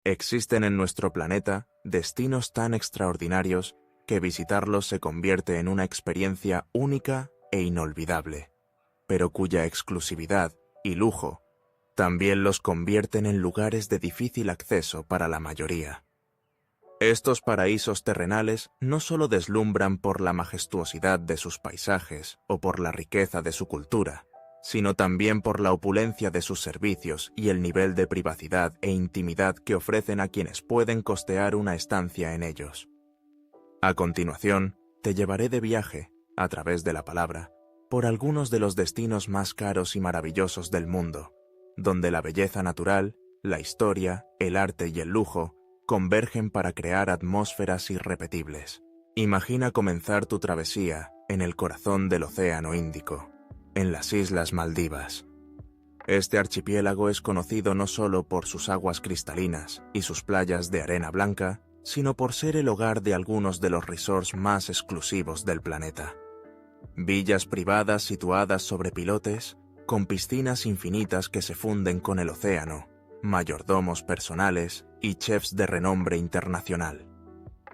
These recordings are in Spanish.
Existen en nuestro planeta destinos tan extraordinarios que visitarlos se convierte en una experiencia única e inolvidable, pero cuya exclusividad y lujo también los convierten en lugares de difícil acceso para la mayoría. Estos paraísos terrenales no solo deslumbran por la majestuosidad de sus paisajes o por la riqueza de su cultura, sino también por la opulencia de sus servicios y el nivel de privacidad e intimidad que ofrecen a quienes pueden costear una estancia en ellos. A continuación, te llevaré de viaje, a través de la palabra, por algunos de los destinos más caros y maravillosos del mundo, donde la belleza natural, la historia, el arte y el lujo convergen para crear atmósferas irrepetibles. Imagina comenzar tu travesía en el corazón del Océano Índico, en las Islas Maldivas. Este archipiélago es conocido no solo por sus aguas cristalinas y sus playas de arena blanca, sino por ser el hogar de algunos de los resorts más exclusivos del planeta. Villas privadas situadas sobre pilotes, con piscinas infinitas que se funden con el océano, mayordomos personales y chefs de renombre internacional.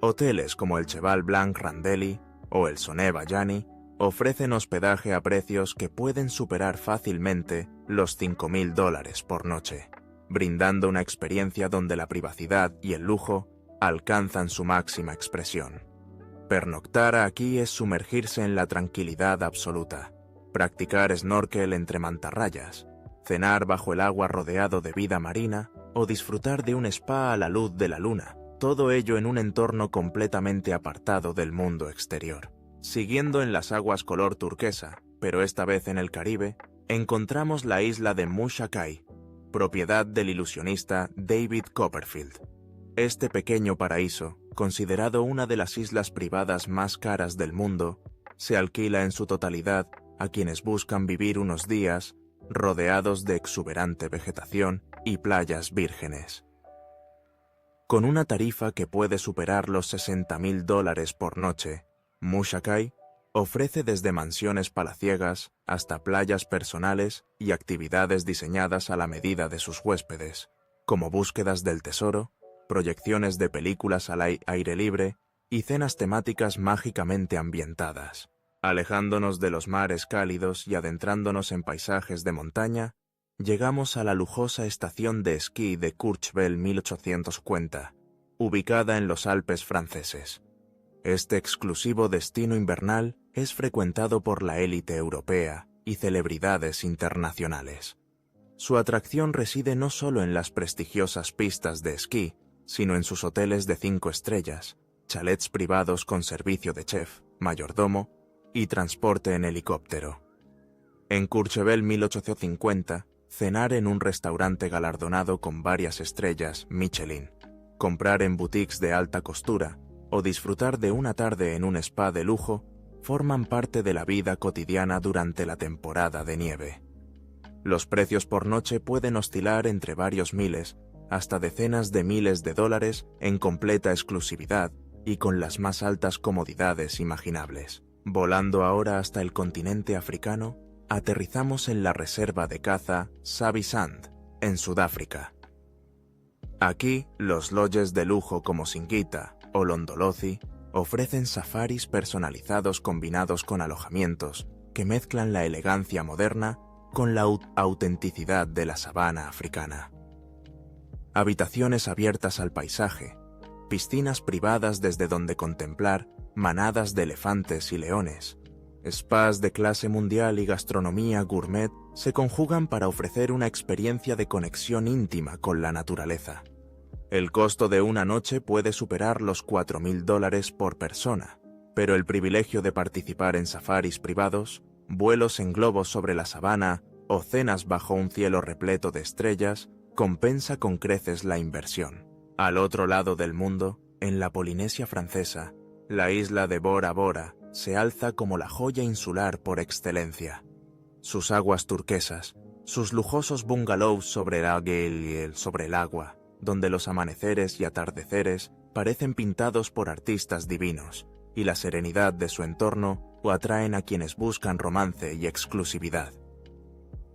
Hoteles como el Cheval Blanc Randelli o el Sonné Bayani ofrecen hospedaje a precios que pueden superar fácilmente los $5.000 por noche, brindando una experiencia donde la privacidad y el lujo alcanzan su máxima expresión. Pernoctar aquí es sumergirse en la tranquilidad absoluta, practicar snorkel entre mantarrayas, cenar bajo el agua rodeado de vida marina o disfrutar de un spa a la luz de la luna, todo ello en un entorno completamente apartado del mundo exterior. Siguiendo en las aguas color turquesa, pero esta vez en el Caribe, encontramos la isla de Musha Cay, propiedad del ilusionista David Copperfield. Este pequeño paraíso, considerado una de las islas privadas más caras del mundo, se alquila en su totalidad a quienes buscan vivir unos días rodeados de exuberante vegetación y playas vírgenes. Con una tarifa que puede superar los $60.000 por noche, Musha Cay ofrece desde mansiones palaciegas hasta playas personales y actividades diseñadas a la medida de sus huéspedes, como búsquedas del tesoro, proyecciones de películas al aire libre y cenas temáticas mágicamente ambientadas. Alejándonos de los mares cálidos y adentrándonos en paisajes de montaña, llegamos a la lujosa estación de esquí de Courchevel 1850, ubicada en los Alpes franceses. Este exclusivo destino invernal es frecuentado por la élite europea y celebridades internacionales. Su atracción reside no solo en las prestigiosas pistas de esquí, sino en sus hoteles de 5 estrellas, chalets privados con servicio de chef, mayordomo y transporte en helicóptero. En Courchevel 1850, cenar en un restaurante galardonado con varias estrellas Michelin, comprar en boutiques de alta costura o disfrutar de una tarde en un spa de lujo forman parte de la vida cotidiana durante la temporada de nieve. Los precios por noche pueden oscilar entre varios miles hasta decenas de miles de dólares en completa exclusividad y con las más altas comodidades imaginables. Volando ahora hasta el continente africano, aterrizamos en la reserva de caza Sabi Sand, en Sudáfrica. Aquí, los lodges de lujo como Singita o Londolozi ofrecen safaris personalizados combinados con alojamientos que mezclan la elegancia moderna con la autenticidad de la sabana africana. Habitaciones abiertas al paisaje, piscinas privadas desde donde contemplar manadas de elefantes y leones, spas de clase mundial y gastronomía gourmet se conjugan para ofrecer una experiencia de conexión íntima con la naturaleza. El costo de una noche puede superar los $4.000 por persona, pero el privilegio de participar en safaris privados, vuelos en globos sobre la sabana o cenas bajo un cielo repleto de estrellas compensa con creces la inversión. Al otro lado del mundo, en la Polinesia francesa, la isla de Bora Bora se alza como la joya insular por excelencia. Sus aguas turquesas, sus lujosos bungalows sobre el agua, donde los amaneceres y atardeceres parecen pintados por artistas divinos, y la serenidad de su entorno atraen a quienes buscan romance y exclusividad.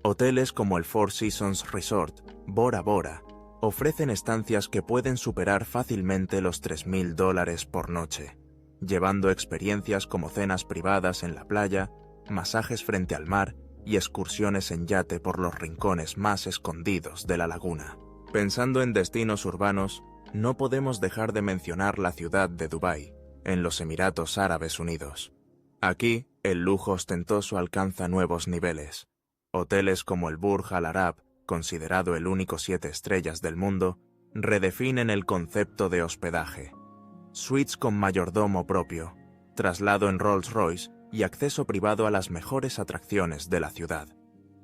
Hoteles como el Four Seasons Resort, Bora Bora, ofrecen estancias que pueden superar fácilmente los $3.000 por noche, llevando experiencias como cenas privadas en la playa, masajes frente al mar y excursiones en yate por los rincones más escondidos de la laguna. Pensando en destinos urbanos, no podemos dejar de mencionar la ciudad de Dubái, en los Emiratos Árabes Unidos. Aquí, el lujo ostentoso alcanza nuevos niveles. Hoteles como el Burj Al Arab, considerado el único 7 estrellas del mundo, redefinen el concepto de hospedaje. Suites con mayordomo propio, traslado en Rolls-Royce y acceso privado a las mejores atracciones de la ciudad.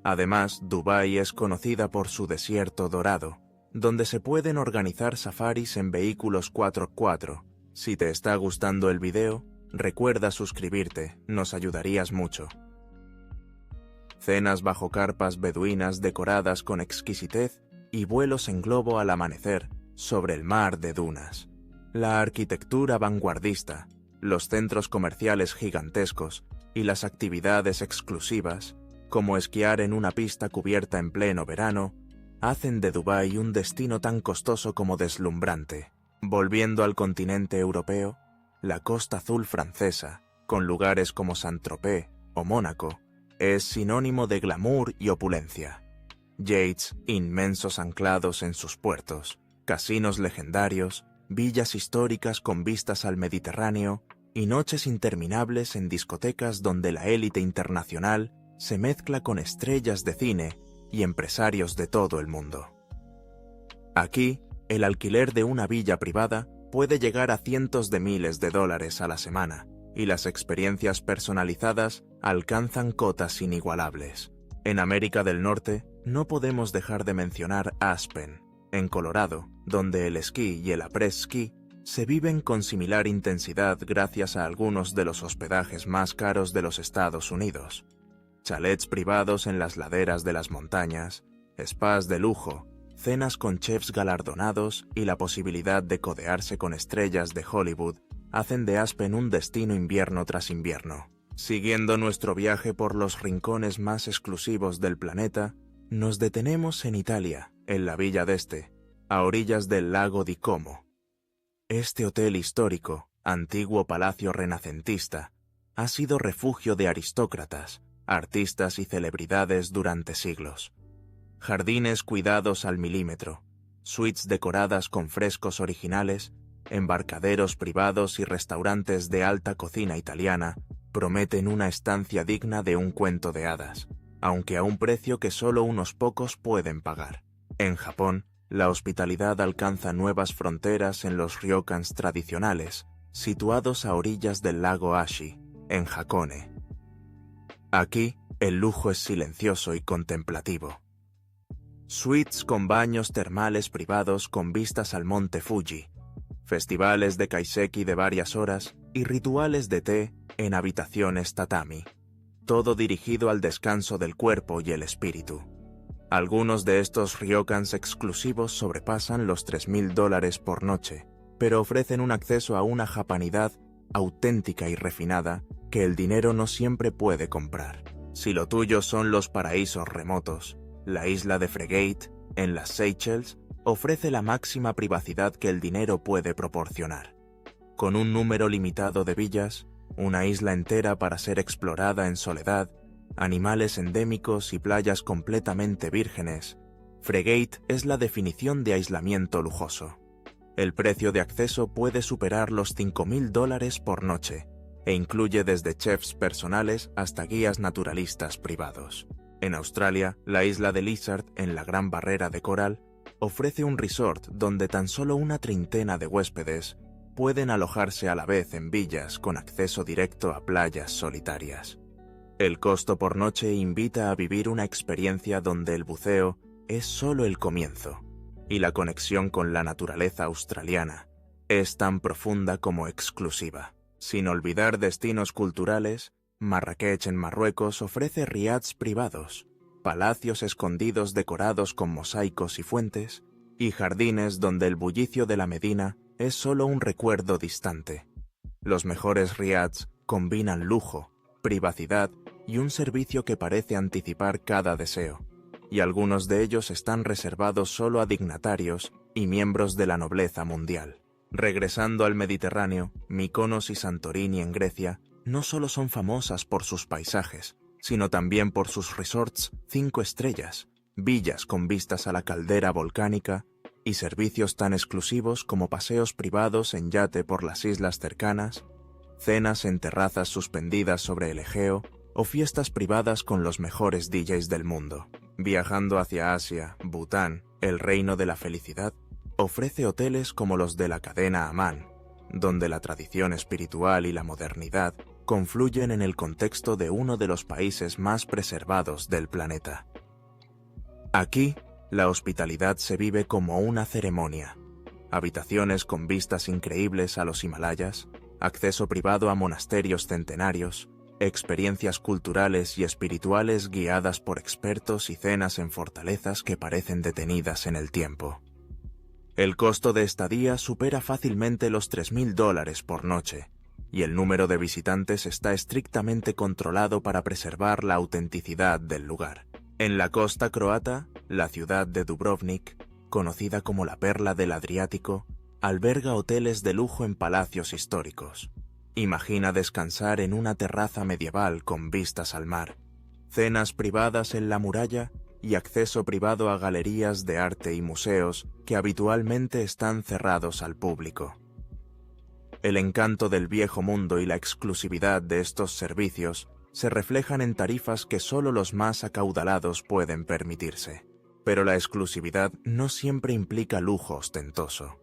Además, Dubái es conocida por su desierto dorado, donde se pueden organizar safaris en vehículos 4x4. Si te está gustando el video, recuerda suscribirte, nos ayudarías mucho. Cenas bajo carpas beduinas decoradas con exquisitez y vuelos en globo al amanecer sobre el mar de dunas. La arquitectura vanguardista, los centros comerciales gigantescos y las actividades exclusivas, como esquiar en una pista cubierta en pleno verano, hacen de Dubái un destino tan costoso como deslumbrante. Volviendo al continente europeo, la Costa Azul francesa, con lugares como Saint-Tropez o Mónaco, es sinónimo de glamour y opulencia. Yates inmensos anclados en sus puertos, casinos legendarios, villas históricas con vistas al Mediterráneo y noches interminables en discotecas donde la élite internacional se mezcla con estrellas de cine y empresarios de todo el mundo. Aquí, el alquiler de una villa privada puede llegar a cientos de miles de dólares a la semana, y las experiencias personalizadas alcanzan cotas inigualables. En América del Norte, no podemos dejar de mencionar Aspen, en Colorado, donde el esquí y el après-ski se viven con similar intensidad gracias a algunos de los hospedajes más caros de los Estados Unidos. Chalets privados en las laderas de las montañas, spas de lujo, cenas con chefs galardonados y la posibilidad de codearse con estrellas de Hollywood hacen de Aspen un destino invierno tras invierno. Siguiendo nuestro viaje por los rincones más exclusivos del planeta, nos detenemos en Italia, en la Villa d'Este, a orillas del lago di Como. Este hotel histórico, antiguo palacio renacentista, ha sido refugio de aristócratas, artistas y celebridades durante siglos. Jardines cuidados al milímetro, suites decoradas con frescos originales, embarcaderos privados y restaurantes de alta cocina italiana prometen una estancia digna de un cuento de hadas, aunque a un precio que solo unos pocos pueden pagar. En Japón, la hospitalidad alcanza nuevas fronteras en los ryokans tradicionales, situados a orillas del lago Ashi, en Hakone. Aquí, el lujo es silencioso y contemplativo. Suites con baños termales privados con vistas al monte Fuji, festivales de kaiseki de varias horas y rituales de té en habitaciones tatami, todo dirigido al descanso del cuerpo y el espíritu. Algunos de estos ryokans exclusivos sobrepasan los $3.000 por noche, pero ofrecen un acceso a una japanidad auténtica y refinada que el dinero no siempre puede comprar. Si lo tuyo son los paraísos remotos, la isla de Fregate, en las Seychelles, ofrece la máxima privacidad que el dinero puede proporcionar. Con un número limitado de villas, una isla entera para ser explorada en soledad, animales endémicos y playas completamente vírgenes, Fregate es la definición de aislamiento lujoso. El precio de acceso puede superar los $5.000 por noche e incluye desde chefs personales hasta guías naturalistas privados. En Australia, la isla de Lizard, en la Gran Barrera de Coral, ofrece un resort donde tan solo una treintena de huéspedes pueden alojarse a la vez en villas con acceso directo a playas solitarias. El costo por noche invita a vivir una experiencia donde el buceo es solo el comienzo, y la conexión con la naturaleza australiana es tan profunda como exclusiva. Sin olvidar destinos culturales, Marrakech en Marruecos ofrece riads privados, palacios escondidos decorados con mosaicos y fuentes, y jardines donde el bullicio de la Medina es solo un recuerdo distante. Los mejores riads combinan lujo, privacidad y un servicio que parece anticipar cada deseo. y algunos de ellos están reservados solo a dignatarios y miembros de la nobleza mundial. Regresando al Mediterráneo, Mykonos y Santorini en Grecia no solo son famosas por sus paisajes, sino también por sus resorts 5 estrellas, villas con vistas a la caldera volcánica y servicios tan exclusivos como paseos privados en yate por las islas cercanas, cenas en terrazas suspendidas sobre el Egeo o fiestas privadas con los mejores DJs del mundo. Viajando hacia Asia, Bután, el reino de la felicidad, ofrece hoteles como los de la cadena Aman, donde la tradición espiritual y la modernidad confluyen en el contexto de uno de los países más preservados del planeta. Aquí, la hospitalidad se vive como una ceremonia. Habitaciones con vistas increíbles a los Himalayas, acceso privado a monasterios centenarios, experiencias culturales y espirituales guiadas por expertos y cenas en fortalezas que parecen detenidas en el tiempo. El costo de estadía supera fácilmente los $3.000 por noche, y el número de visitantes está estrictamente controlado para preservar la autenticidad del lugar. En la costa croata, la ciudad de Dubrovnik, conocida como la perla del Adriático, alberga hoteles de lujo en palacios históricos. Imagina descansar en una terraza medieval con vistas al mar, cenas privadas en la muralla y acceso privado a galerías de arte y museos que habitualmente están cerrados al público. El encanto del viejo mundo y la exclusividad de estos servicios se reflejan en tarifas que solo los más acaudalados pueden permitirse. Pero la exclusividad no siempre implica lujo ostentoso.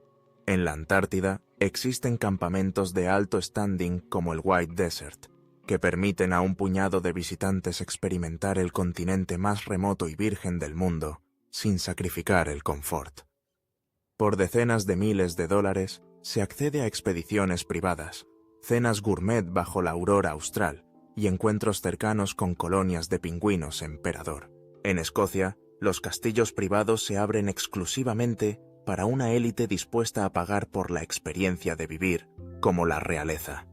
En la Antártida existen campamentos de alto standing como el White Desert, que permiten a un puñado de visitantes experimentar el continente más remoto y virgen del mundo sin sacrificar el confort. Por decenas de miles de dólares se accede a expediciones privadas, cenas gourmet bajo la aurora austral y encuentros cercanos con colonias de pingüinos emperador. En Escocia, los castillos privados se abren exclusivamente para una élite dispuesta a pagar por la experiencia de vivir como la realeza.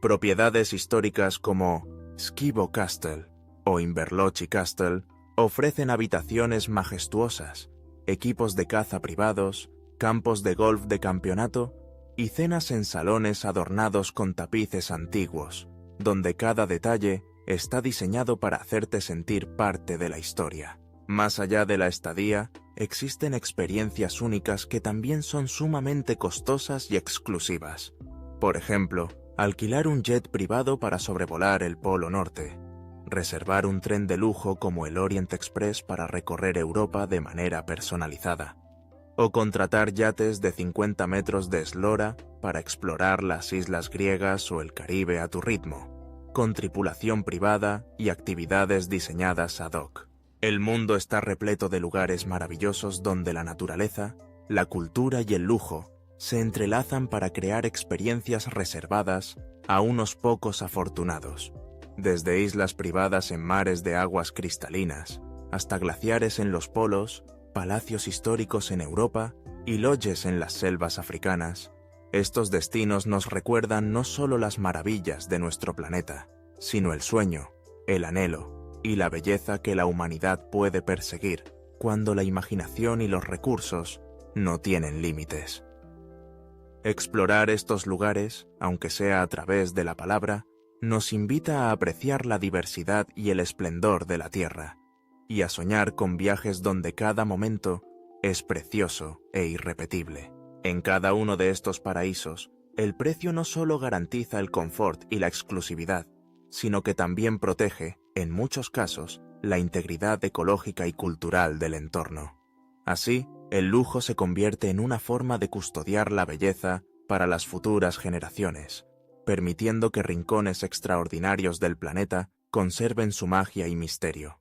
Propiedades históricas como Skibo Castle o Inverloch Castle ofrecen habitaciones majestuosas, equipos de caza privados, campos de golf de campeonato y cenas en salones adornados con tapices antiguos, donde cada detalle está diseñado para hacerte sentir parte de la historia. Más allá de la estadía, existen experiencias únicas que también son sumamente costosas y exclusivas. Por ejemplo, alquilar un jet privado para sobrevolar el Polo Norte, reservar un tren de lujo como el Orient Express para recorrer Europa de manera personalizada, o contratar yates de 50 metros de eslora para explorar las islas griegas o el Caribe a tu ritmo, con tripulación privada y actividades diseñadas ad hoc. El mundo está repleto de lugares maravillosos donde la naturaleza, la cultura y el lujo se entrelazan para crear experiencias reservadas a unos pocos afortunados. Desde islas privadas en mares de aguas cristalinas, hasta glaciares en los polos, palacios históricos en Europa y lodges en las selvas africanas, estos destinos nos recuerdan no solo las maravillas de nuestro planeta, sino el sueño, el anhelo y la belleza que la humanidad puede perseguir cuando la imaginación y los recursos no tienen límites. Explorar estos lugares, aunque sea a través de la palabra, nos invita a apreciar la diversidad y el esplendor de la Tierra, y a soñar con viajes donde cada momento es precioso e irrepetible. En cada uno de estos paraísos, el precio no solo garantiza el confort y la exclusividad, sino que también protege, en muchos casos, la integridad ecológica y cultural del entorno. Así, el lujo se convierte en una forma de custodiar la belleza para las futuras generaciones, permitiendo que rincones extraordinarios del planeta conserven su magia y misterio.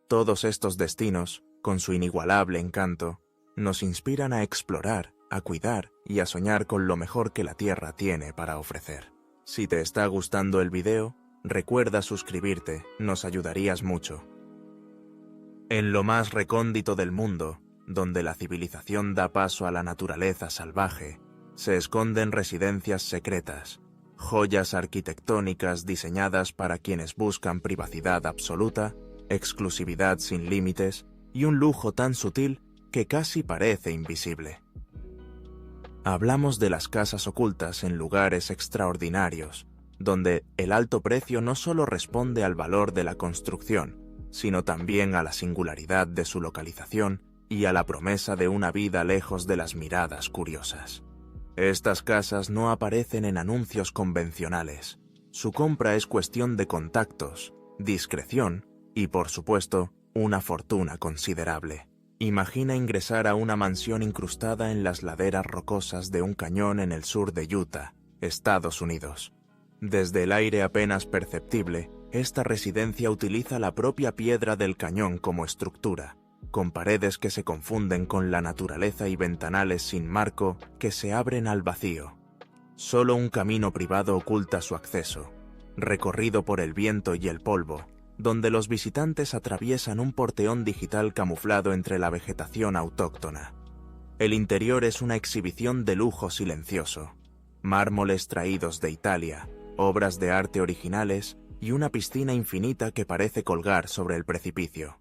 Todos estos destinos, con su inigualable encanto, nos inspiran a explorar, a cuidar y a soñar con lo mejor que la Tierra tiene para ofrecer. Si te está gustando el video, recuerda suscribirte, nos ayudarías mucho. En lo más recóndito del mundo, donde la civilización da paso a la naturaleza salvaje, se esconden residencias secretas, joyas arquitectónicas diseñadas para quienes buscan privacidad absoluta exclusividad sin límites y un lujo tan sutil que casi parece invisible. Hablamos de las casas ocultas en lugares extraordinarios, donde el alto precio no solo responde al valor de la construcción, sino también a la singularidad de su localización y a la promesa de una vida lejos de las miradas curiosas. Estas casas no aparecen en anuncios convencionales. Su compra es cuestión de contactos, discreción y, por supuesto, una fortuna considerable. Imagina ingresar a una mansión incrustada en las laderas rocosas de un cañón en el sur de Utah, Estados Unidos. Desde el aire apenas perceptible, esta residencia utiliza la propia piedra del cañón como estructura, con paredes que se confunden con la naturaleza y ventanales sin marco que se abren al vacío. Solo un camino privado oculta su acceso, recorrido por el viento y el polvo, donde los visitantes atraviesan un porteón digital camuflado entre la vegetación autóctona. El interior es una exhibición de lujo silencioso. Mármoles traídos de Italia, obras de arte originales y una piscina infinita que parece colgar sobre el precipicio.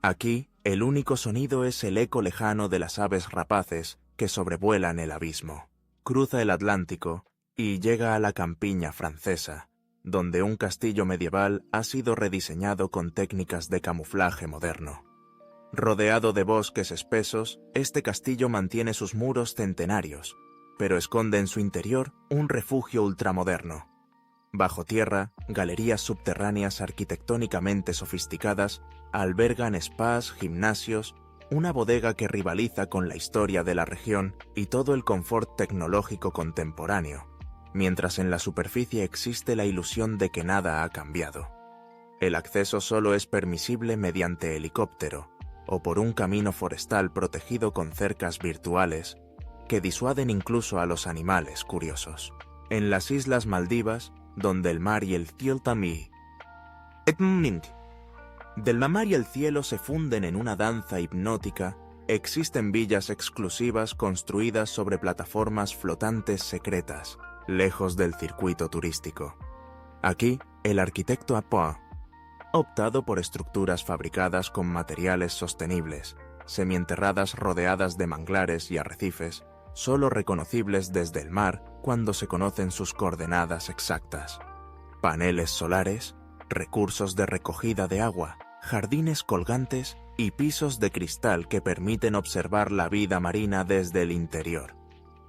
Aquí, el único sonido es el eco lejano de las aves rapaces que sobrevuelan el abismo. Cruza el Atlántico y llega a la campiña francesa, donde un castillo medieval ha sido rediseñado con técnicas de camuflaje moderno. Rodeado de bosques espesos, este castillo mantiene sus muros centenarios, pero esconde en su interior un refugio ultramoderno. Bajo tierra, galerías subterráneas arquitectónicamente sofisticadas albergan spas, gimnasios, una bodega que rivaliza con la historia de la región y todo el confort tecnológico contemporáneo, mientras en la superficie existe la ilusión de que nada ha cambiado. El acceso solo es permisible mediante helicóptero o por un camino forestal protegido con cercas virtuales que disuaden incluso a los animales curiosos. En las Islas Maldivas, donde el mar y el cielo se funden en una danza hipnótica, existen villas exclusivas construidas sobre plataformas flotantes secretas, lejos del circuito turístico. Aquí, el arquitecto ha optado por estructuras fabricadas con materiales sostenibles, semienterradas rodeadas de manglares y arrecifes, solo reconocibles desde el mar cuando se conocen sus coordenadas exactas. Paneles solares, recursos de recogida de agua, jardines colgantes y pisos de cristal que permiten observar la vida marina desde el interior.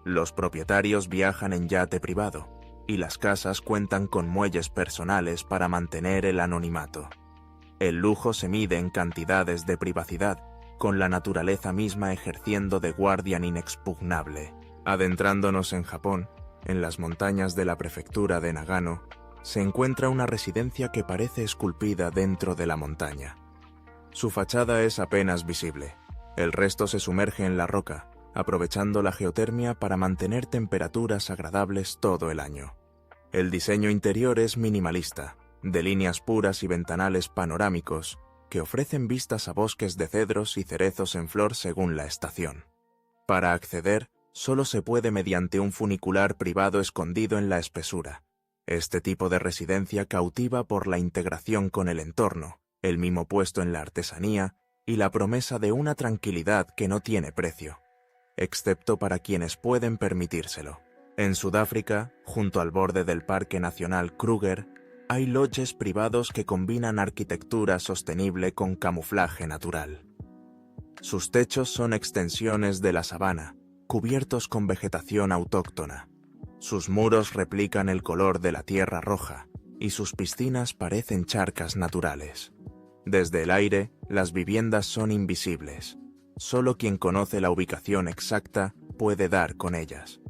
Los propietarios viajan en yate privado y las casas cuentan con muelles personales para mantener el anonimato. El lujo se mide en cantidades de privacidad, con la naturaleza misma ejerciendo de guardián inexpugnable. Adentrándonos en Japón, en las montañas de la prefectura de Nagano, se encuentra una residencia que parece esculpida dentro de la montaña. Su fachada es apenas visible. El resto se sumerge en la roca, aprovechando la geotermia para mantener temperaturas agradables todo el año. El diseño interior es minimalista, de líneas puras y ventanales panorámicos que ofrecen vistas a bosques de cedros y cerezos en flor según la estación. Para acceder, solo se puede mediante un funicular privado escondido en la espesura. Este tipo de residencia cautiva por la integración con el entorno, el mimo puesto en la artesanía y la promesa de una tranquilidad que no tiene precio, excepto para quienes pueden permitírselo. En Sudáfrica, junto al borde del Parque Nacional Kruger, hay lodges privados que combinan arquitectura sostenible con camuflaje natural. Sus techos son extensiones de la sabana, cubiertos con vegetación autóctona. Sus muros replican el color de la tierra roja y sus piscinas parecen charcas naturales. Desde el aire, las viviendas son invisibles. Solo quien conoce la ubicación exacta puede dar con ellas.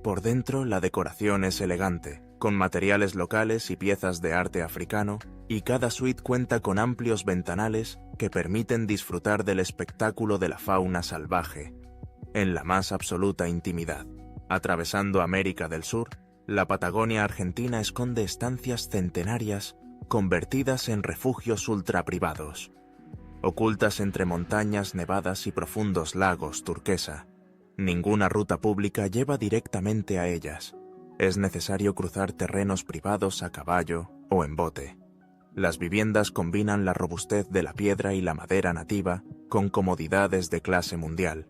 Por dentro, la decoración es elegante, con materiales locales y piezas de arte africano, y cada suite cuenta con amplios ventanales que permiten disfrutar del espectáculo de la fauna salvaje, en la más absoluta intimidad. Atravesando América del Sur, la Patagonia argentina esconde estancias centenarias convertidas en refugios ultraprivados. Ocultas entre montañas nevadas y profundos lagos turquesa, ninguna ruta pública lleva directamente a ellas. Es necesario cruzar terrenos privados a caballo o en bote. Las viviendas combinan la robustez de la piedra y la madera nativa con comodidades de clase mundial,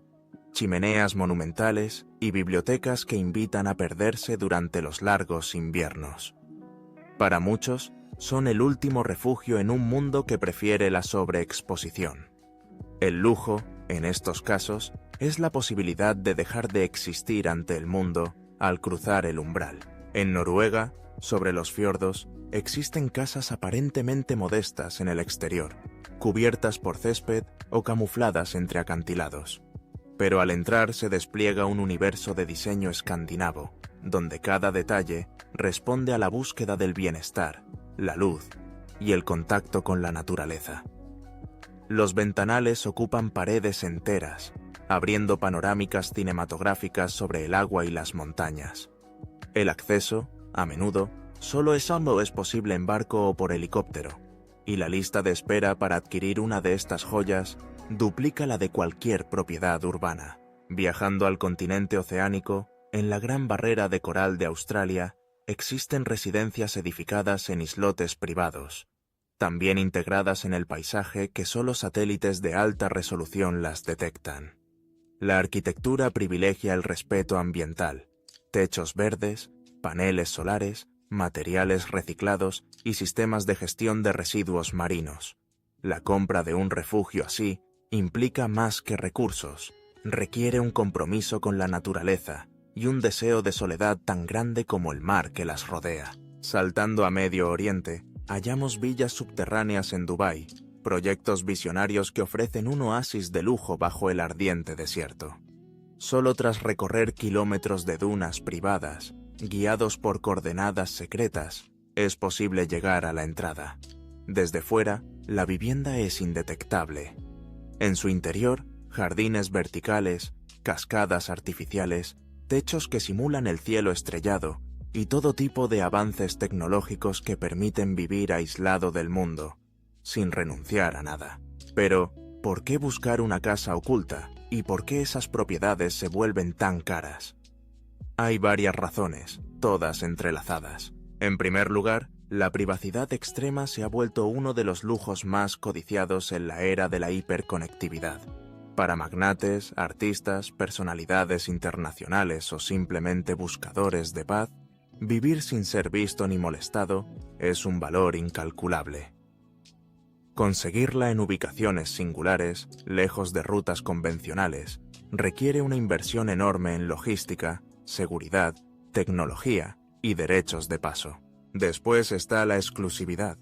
chimeneas monumentales y bibliotecas que invitan a perderse durante los largos inviernos. Para muchos, son el último refugio en un mundo que prefiere la sobreexposición. El lujo, en estos casos, es la posibilidad de dejar de existir ante el mundo al cruzar el umbral. En Noruega, sobre los fiordos, existen casas aparentemente modestas en el exterior, cubiertas por césped o camufladas entre acantilados. Pero al entrar se despliega un universo de diseño escandinavo, donde cada detalle responde a la búsqueda del bienestar, la luz y el contacto con la naturaleza. Los ventanales ocupan paredes enteras, abriendo panorámicas cinematográficas sobre el agua y las montañas. El acceso, a menudo, solo es posible en barco o por helicóptero, y la lista de espera para adquirir una de estas joyas duplica la de cualquier propiedad urbana. Viajando al continente oceánico, en la Gran Barrera de Coral de Australia, existen residencias edificadas en islotes privados, también integradas en el paisaje que solo satélites de alta resolución las detectan. La arquitectura privilegia el respeto ambiental, techos verdes, paneles solares, materiales reciclados y sistemas de gestión de residuos marinos. La compra de un refugio así implica más que recursos, requiere un compromiso con la naturaleza y un deseo de soledad tan grande como el mar que las rodea. Saltando a Medio Oriente, hallamos villas subterráneas en Dubái, proyectos visionarios que ofrecen un oasis de lujo bajo el ardiente desierto. Solo tras recorrer kilómetros de dunas privadas, guiados por coordenadas secretas, es posible llegar a la entrada. Desde fuera, la vivienda es indetectable. En su interior, jardines verticales, cascadas artificiales, techos que simulan el cielo estrellado y todo tipo de avances tecnológicos que permiten vivir aislado del mundo, sin renunciar a nada. Pero, ¿por qué buscar una casa oculta y por qué esas propiedades se vuelven tan caras? Hay varias razones, todas entrelazadas. En primer lugar, la privacidad extrema se ha vuelto uno de los lujos más codiciados en la era de la hiperconectividad. Para magnates, artistas, personalidades internacionales o simplemente buscadores de paz, vivir sin ser visto ni molestado es un valor incalculable. Conseguirla en ubicaciones singulares, lejos de rutas convencionales, requiere una inversión enorme en logística, seguridad, tecnología y derechos de paso. Después está la exclusividad.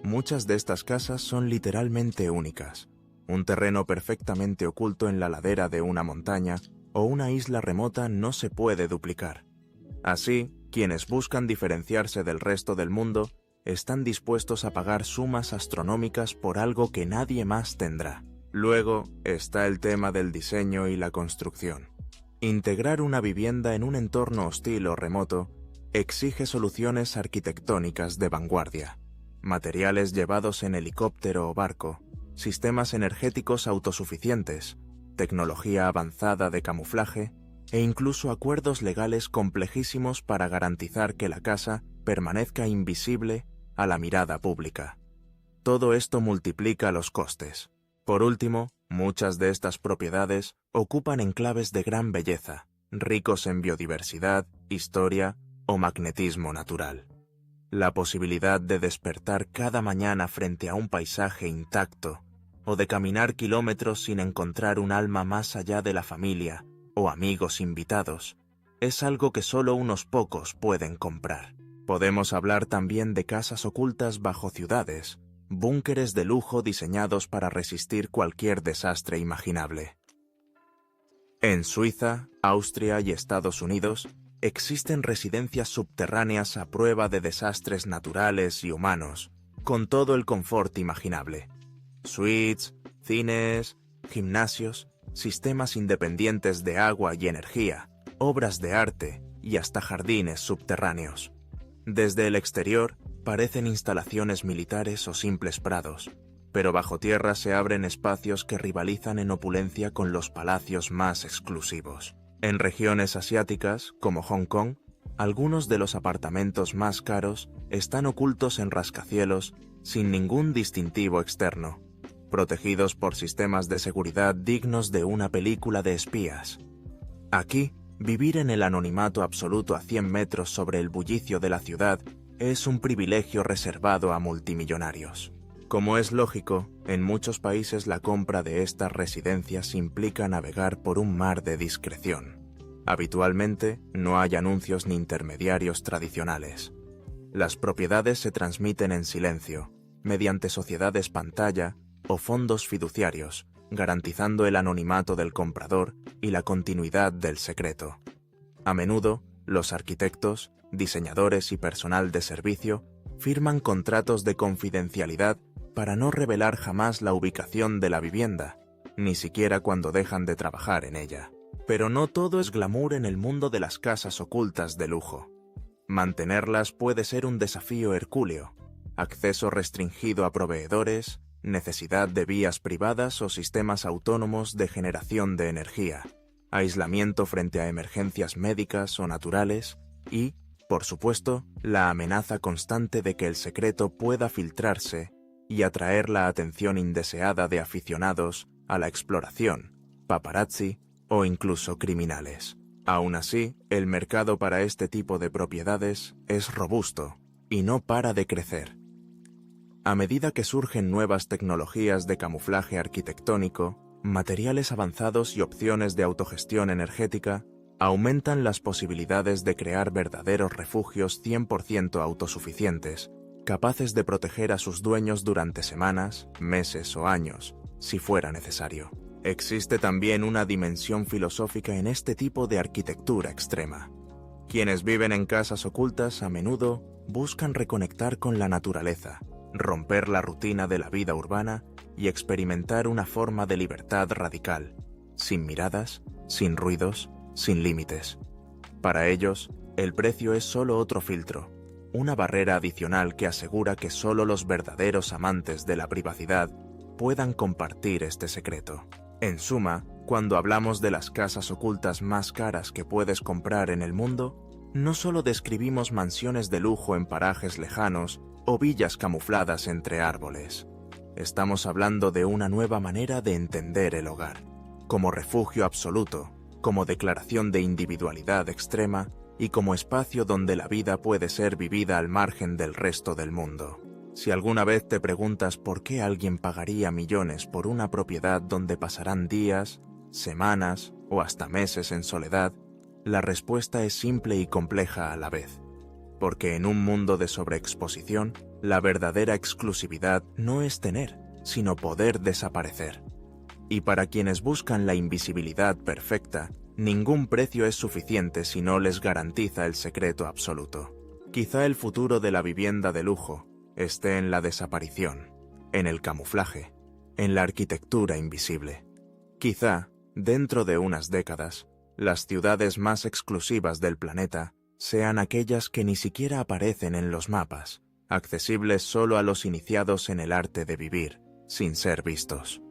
Muchas de estas casas son literalmente únicas. Un terreno perfectamente oculto en la ladera de una montaña o una isla remota no se puede duplicar. Así, quienes buscan diferenciarse del resto del mundo están dispuestos a pagar sumas astronómicas por algo que nadie más tendrá. Luego está el tema del diseño y la construcción. Integrar una vivienda en un entorno hostil o remoto exige soluciones arquitectónicas de vanguardia, materiales llevados en helicóptero o barco, sistemas energéticos autosuficientes, tecnología avanzada de camuflaje e incluso acuerdos legales complejísimos para garantizar que la casa permanezca invisible a la mirada pública. Todo esto multiplica los costes. Por último, muchas de estas propiedades ocupan enclaves de gran belleza, ricos en biodiversidad, historia o magnetismo natural. La posibilidad de despertar cada mañana frente a un paisaje intacto o de caminar kilómetros sin encontrar un alma más allá de la familia o amigos invitados es algo que solo unos pocos pueden comprar. Podemos hablar también de casas ocultas bajo ciudades, búnkeres de lujo diseñados para resistir cualquier desastre imaginable. En Suiza, Austria y Estados Unidos existen residencias subterráneas a prueba de desastres naturales y humanos, con todo el confort imaginable. Suites, cines, gimnasios, sistemas independientes de agua y energía, obras de arte y hasta jardines subterráneos. Desde el exterior parecen instalaciones militares o simples prados, pero bajo tierra se abren espacios que rivalizan en opulencia con los palacios más exclusivos. En regiones asiáticas, como Hong Kong, Algunos de los apartamentos más caros están ocultos en rascacielos sin ningún distintivo externo, protegidos por sistemas de seguridad dignos de una película de espías. Aquí, vivir en el anonimato absoluto a 100 metros sobre el bullicio de la ciudad es un privilegio reservado a multimillonarios. Como es lógico, en muchos países la compra de estas residencias implica navegar por un mar de discreción. Habitualmente, no hay anuncios ni intermediarios tradicionales. Las propiedades se transmiten en silencio, mediante sociedades pantalla o fondos fiduciarios, garantizando el anonimato del comprador y la continuidad del secreto. A menudo, los arquitectos, diseñadores y personal de servicio firman contratos de confidencialidad para no revelar jamás la ubicación de la vivienda, ni siquiera cuando dejan de trabajar en ella. Pero no todo es glamour en el mundo de las casas ocultas de lujo. Mantenerlas puede ser un desafío hercúleo: acceso restringido a proveedores, necesidad de vías privadas o sistemas autónomos de generación de energía, aislamiento frente a emergencias médicas o naturales y, por supuesto, la amenaza constante de que el secreto pueda filtrarse y atraer la atención indeseada de aficionados a la exploración, paparazzi o incluso criminales. Aún así, el mercado para este tipo de propiedades es robusto y no para de crecer. A medida que surgen nuevas tecnologías de camuflaje arquitectónico, materiales avanzados y opciones de autogestión energética, aumentan las posibilidades de crear verdaderos refugios 100% autosuficientes, capaces de proteger a sus dueños durante semanas, meses o años, si fuera necesario. Existe también una dimensión filosófica en este tipo de arquitectura extrema. Quienes viven en casas ocultas a menudo buscan reconectar con la naturaleza, romper la rutina de la vida urbana y experimentar una forma de libertad radical, sin miradas, sin ruidos, sin límites. Para ellos, el precio es solo otro filtro, una barrera adicional que asegura que solo los verdaderos amantes de la privacidad puedan compartir este secreto. En suma, cuando hablamos de las casas ocultas más caras que puedes comprar en el mundo, no solo describimos mansiones de lujo en parajes lejanos o villas camufladas entre árboles. Estamos hablando de una nueva manera de entender el hogar, como refugio absoluto, como declaración de individualidad extrema y como espacio donde la vida puede ser vivida al margen del resto del mundo. Si alguna vez te preguntas por qué alguien pagaría millones por una propiedad donde pasarán días, semanas o hasta meses en soledad, la respuesta es simple y compleja a la vez. Porque en un mundo de sobreexposición, la verdadera exclusividad no es tener, sino poder desaparecer. Y para quienes buscan la invisibilidad perfecta, ningún precio es suficiente si no les garantiza el secreto absoluto. Quizá el futuro de la vivienda de lujo esté en la desaparición, en el camuflaje, en la arquitectura invisible. Quizá, dentro de unas décadas, las ciudades más exclusivas del planeta sean aquellas que ni siquiera aparecen en los mapas, accesibles solo a los iniciados en el arte de vivir, sin ser vistos.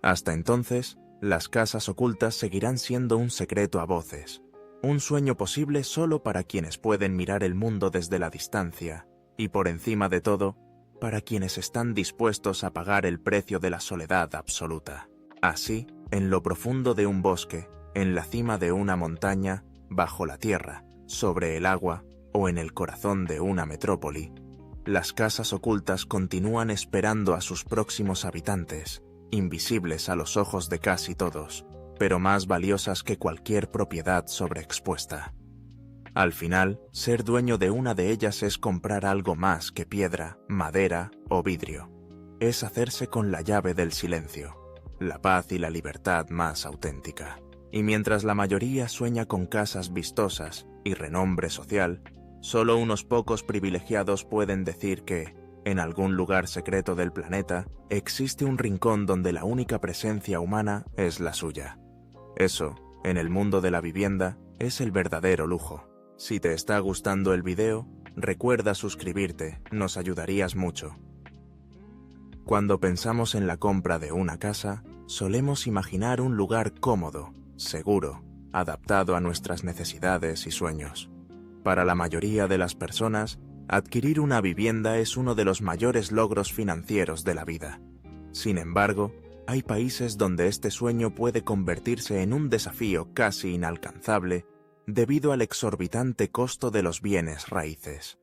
Hasta entonces, las casas ocultas seguirán siendo un secreto a voces, un sueño posible solo para quienes pueden mirar el mundo desde la distancia, y por encima de todo, para quienes están dispuestos a pagar el precio de la soledad absoluta. Así, en lo profundo de un bosque, en la cima de una montaña, bajo la tierra, sobre el agua o en el corazón de una metrópoli, las casas ocultas continúan esperando a sus próximos habitantes, invisibles a los ojos de casi todos, pero más valiosas que cualquier propiedad sobreexpuesta. Al final, ser dueño de una de ellas es comprar algo más que piedra, madera o vidrio. Es hacerse con la llave del silencio, la paz y la libertad más auténtica. Y mientras la mayoría sueña con casas vistosas y renombre social, solo unos pocos privilegiados pueden decir que, en algún lugar secreto del planeta, existe un rincón donde la única presencia humana es la suya. Eso, en el mundo de la vivienda, es el verdadero lujo. Si te está gustando el video, recuerda suscribirte, nos ayudarías mucho. Cuando pensamos en la compra de una casa, solemos imaginar un lugar cómodo, seguro, adaptado a nuestras necesidades y sueños. Para la mayoría de las personas, adquirir una vivienda es uno de los mayores logros financieros de la vida. Sin embargo, hay países donde este sueño puede convertirse en un desafío casi inalcanzable debido al exorbitante costo de los bienes raíces.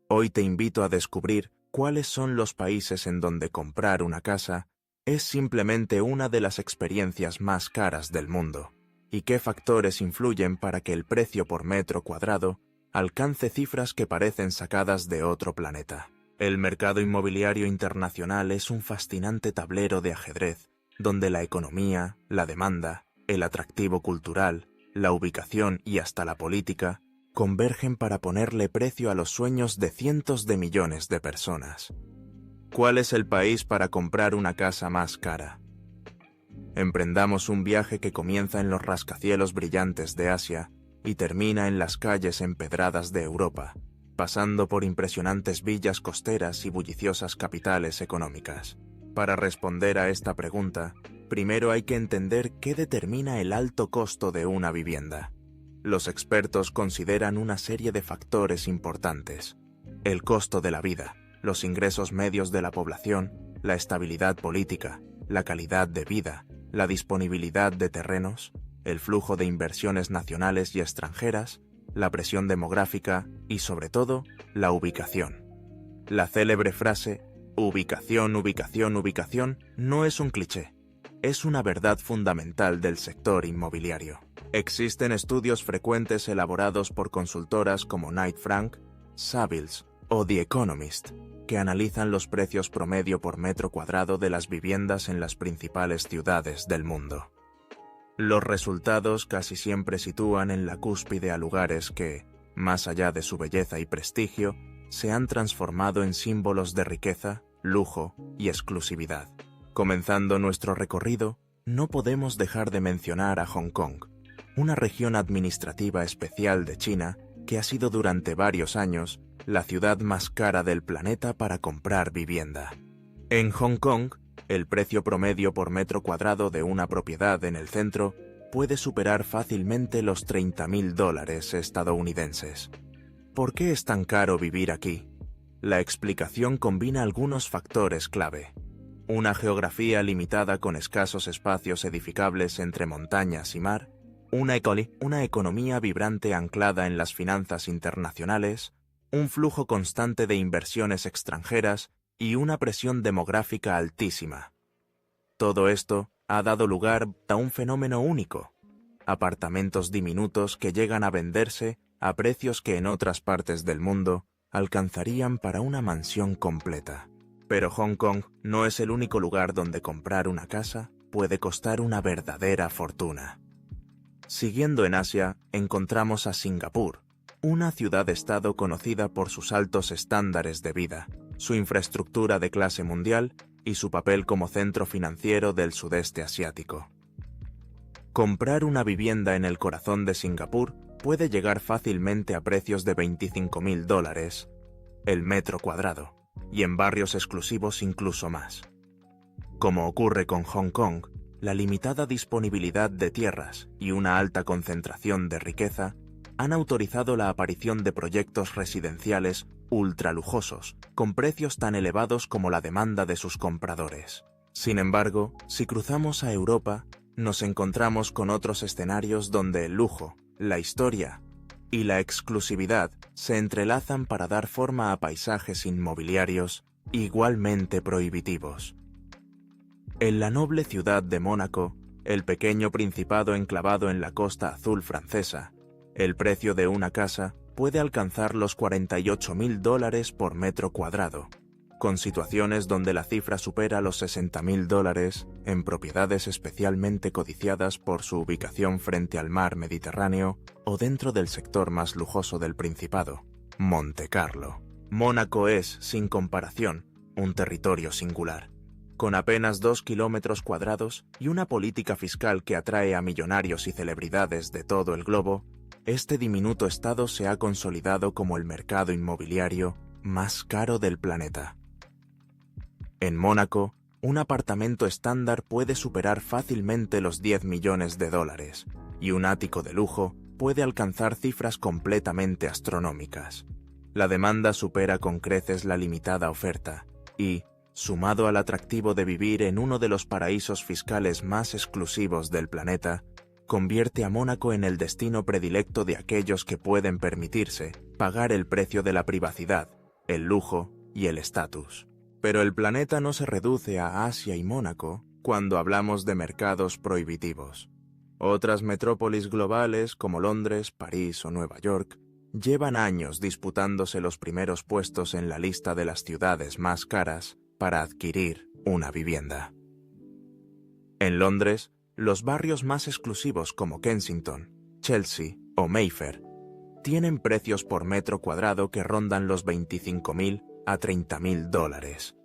Hoy te invito a descubrir cuáles son los países en donde comprar una casa es simplemente una de las experiencias más caras del mundo, y qué factores influyen para que el precio por metro cuadrado alcance cifras que parecen sacadas de otro planeta. El mercado inmobiliario internacional es un fascinante tablero de ajedrez, donde la economía, la demanda, el atractivo cultural, la ubicación y hasta la política convergen para ponerle precio a los sueños de cientos de millones de personas. ¿Cuál es el país para comprar una casa más cara? Emprendamos un viaje que comienza en los rascacielos brillantes de Asia y termina en las calles empedradas de Europa, pasando por impresionantes villas costeras y bulliciosas capitales económicas. Para responder a esta pregunta, primero hay que entender qué determina el alto costo de una vivienda. Los expertos consideran una serie de factores importantes: el costo de la vida, los ingresos medios de la población, la estabilidad política, la calidad de vida, la disponibilidad de terrenos, el flujo de inversiones nacionales y extranjeras, la presión demográfica y, sobre todo, la ubicación. La célebre frase "ubicación, ubicación, ubicación" no es un cliché, es una verdad fundamental del sector inmobiliario. Existen estudios frecuentes elaborados por consultoras como Knight Frank, Savills o The Economist, que analizan los precios promedio por metro cuadrado de las viviendas en las principales ciudades del mundo. Los resultados casi siempre sitúan en la cúspide a lugares que, más allá de su belleza y prestigio, se han transformado en símbolos de riqueza, lujo y exclusividad. Comenzando nuestro recorrido, no podemos dejar de mencionar a Hong Kong, una región administrativa especial de China que ha sido durante varios años la ciudad más cara del planeta para comprar vivienda. En Hong Kong, el precio promedio por metro cuadrado de una propiedad en el centro puede superar fácilmente los $30.000 estadounidenses. ¿Por qué es tan caro vivir aquí? La explicación combina algunos factores clave: una geografía limitada con escasos espacios edificables entre montañas y mar, una economía vibrante anclada en las finanzas internacionales, un flujo constante de inversiones extranjeras y una presión demográfica altísima. Todo esto ha dado lugar a un fenómeno único: apartamentos diminutos que llegan a venderse a precios que en otras partes del mundo alcanzarían para una mansión completa. Pero Hong Kong no es el único lugar donde comprar una casa puede costar una verdadera fortuna. Siguiendo en Asia, encontramos a Singapur, una ciudad-estado conocida por sus altos estándares de vida, su infraestructura de clase mundial y su papel como centro financiero del sudeste asiático. Comprar una vivienda en el corazón de Singapur puede llegar fácilmente a precios de $25.000 el metro cuadrado, y en barrios exclusivos incluso más. Como ocurre con Hong Kong, la limitada disponibilidad de tierras y una alta concentración de riqueza han autorizado la aparición de proyectos residenciales ultralujosos, con precios tan elevados como la demanda de sus compradores. Sin embargo, si cruzamos a Europa, nos encontramos con otros escenarios donde el lujo, la historia y la exclusividad se entrelazan para dar forma a paisajes inmobiliarios igualmente prohibitivos. En la noble ciudad de Mónaco, el pequeño principado enclavado en la Costa Azul francesa, el precio de una casa puede alcanzar los $48.000 por metro cuadrado, con situaciones donde la cifra supera los $60.000 en propiedades especialmente codiciadas por su ubicación frente al mar Mediterráneo o dentro del sector más lujoso del Principado, Montecarlo. Mónaco es, sin comparación, un territorio singular. Con apenas 2 kilómetros cuadrados y una política fiscal que atrae a millonarios y celebridades de todo el globo, este diminuto estado se ha consolidado como el mercado inmobiliario más caro del planeta. En Mónaco, un apartamento estándar puede superar fácilmente los $10 millones y un ático de lujo puede alcanzar cifras completamente astronómicas. La demanda supera con creces la limitada oferta y, sumado al atractivo de vivir en uno de los paraísos fiscales más exclusivos del planeta, convierte a Mónaco en el destino predilecto de aquellos que pueden permitirse pagar el precio de la privacidad, el lujo y el estatus. Pero el planeta no se reduce a Asia y Mónaco cuando hablamos de mercados prohibitivos. Otras metrópolis globales como Londres, París o Nueva York llevan años disputándose los primeros puestos en la lista de las ciudades más caras para adquirir una vivienda. En Londres, los barrios más exclusivos como Kensington, Chelsea o Mayfair tienen precios por metro cuadrado que rondan los 25.000 a 30.000 dólares.